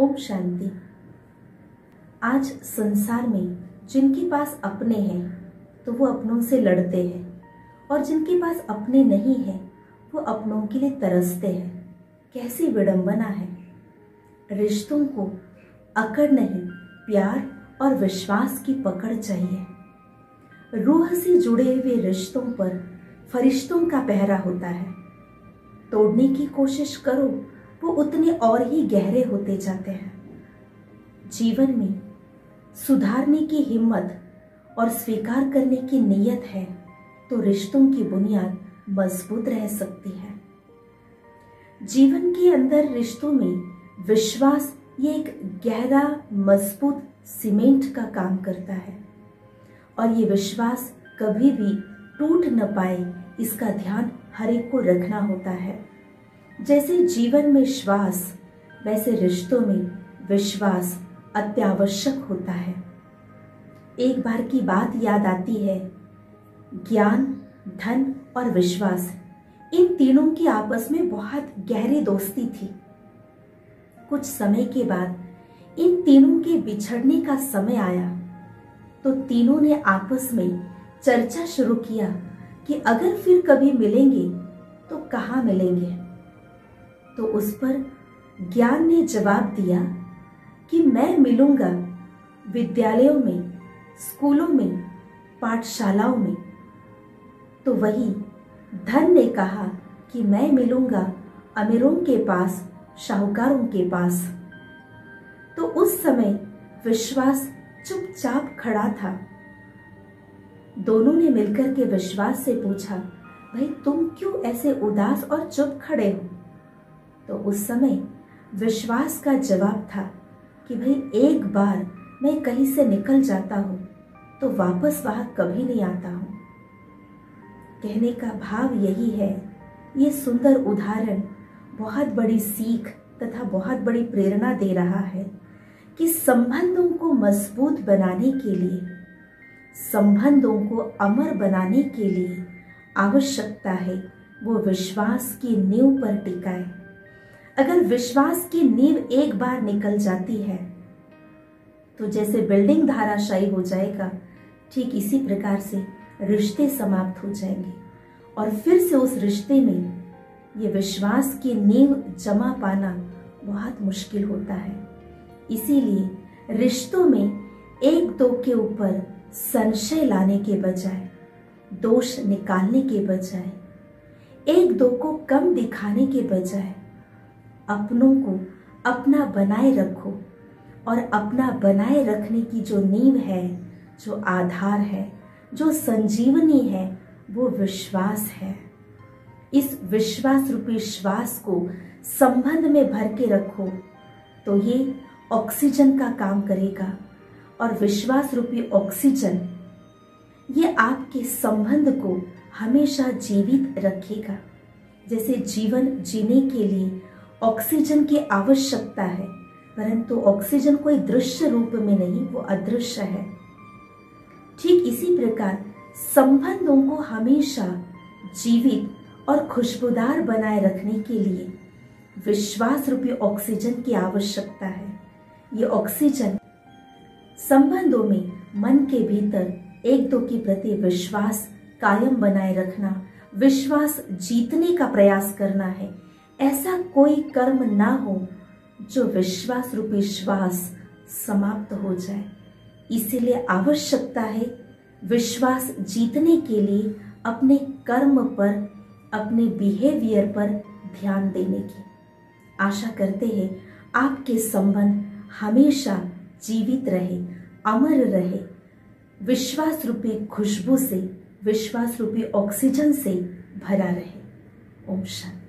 ओम शांति। आज संसार में जिनके पास अपने हैं तो वो अपनों से लड़ते हैं, और जिनके पास अपने नहीं हैं वो अपनों के लिए तरसते हैं। कैसी विडंबना है। रिश्तों को अकड़ नहीं, प्यार और विश्वास की पकड़ चाहिए। रूह से जुड़े हुए रिश्तों पर फरिश्तों का पहरा होता है। तोड़ने की कोशिश करो, वो उतने और ही गहरे होते जाते हैं। जीवन में सुधारने की हिम्मत और स्वीकार करने की नीयत है तो रिश्तों की बुनियाद मजबूत रह सकती है। जीवन के अंदर रिश्तों में विश्वास ये एक गहरा मजबूत सीमेंट का काम करता है, और ये विश्वास कभी भी टूट न पाए इसका ध्यान हर एक को रखना होता है। जैसे जीवन में श्वास, वैसे रिश्तों में विश्वास अत्यावश्यक होता है। एक बार की बात याद आती है। ज्ञान, धन और विश्वास, इन तीनों की आपस में बहुत गहरी दोस्ती थी। कुछ समय के बाद इन तीनों के बिछड़ने का समय आया तो तीनों ने आपस में चर्चा शुरू किया कि अगर फिर कभी मिलेंगे तो कहाँ मिलेंगे। तो उस पर ज्ञान ने जवाब दिया कि मैं मिलूंगा विद्यालयों में, स्कूलों में, पाठशालाओं में। तो वही धन ने कहा कि मैं मिलूंगा अमीरों के पास, शाहूकारों के पास। तो उस समय विश्वास चुपचाप खड़ा था। दोनों ने मिलकर के विश्वास से पूछा, भाई तुम क्यों ऐसे उदास और चुप खड़े हो? तो उस समय विश्वास का जवाब था कि भाई एक बार मैं कहीं से निकल जाता हूं तो वापस वहां कभी नहीं आता हूं। कहने का भाव यही है। ये सुंदर उदाहरण बहुत बड़ी सीख तथा बहुत बड़ी प्रेरणा दे रहा है कि संबंधों को मजबूत बनाने के लिए, संबंधों को अमर बनाने के लिए आवश्यकता है वो विश्वास की नींव पर टिकाए। अगर विश्वास की नींव एक बार निकल जाती है तो जैसे बिल्डिंग धराशायी हो जाएगा, ठीक इसी प्रकार से रिश्ते समाप्त हो जाएंगे, और फिर से उस रिश्ते में ये विश्वास की नींव जमा पाना बहुत मुश्किल होता है। इसीलिए रिश्तों में एक दो के ऊपर संशय लाने के बजाय, दोष निकालने के बजाय, एक दो को कम दिखाने के बजाय अपनों को अपना बनाए रखो। और अपना बनाए रखने की जो नींव है, जो आधार है, जो संजीवनी है, वो विश्वास है। इस विश्वास रूपी श्वास को संबंध में भर के रखो तो ये ऑक्सीजन का काम करेगा, और विश्वास रूपी ऑक्सीजन ये आपके संबंध को हमेशा जीवित रखेगा। जैसे जीवन जीने के लिए ऑक्सीजन की आवश्यकता है, परंतु ऑक्सीजन कोई दृश्य रूप में नहीं, वो अदृश्य है। ठीक इसी प्रकार संबंधों को हमेशा जीवित और खुशबूदार बनाए रखने के लिए विश्वास रूपी ऑक्सीजन की आवश्यकता है। ये ऑक्सीजन संबंधों में मन के भीतर एक दो के प्रति विश्वास कायम बनाए रखना, विश्वास जीतने का प्रयास करना है। ऐसा कोई कर्म ना हो जो विश्वास रूपी श्वास समाप्त हो जाए। इसीलिए आवश्यकता है विश्वास जीतने के लिए अपने कर्म पर, अपने बिहेवियर पर ध्यान देने की। आशा करते हैं आपके संबंध हमेशा जीवित रहे, अमर रहे, विश्वास रूपी खुशबू से, विश्वास रूपी ऑक्सीजन से भरा रहे। ओम शांति।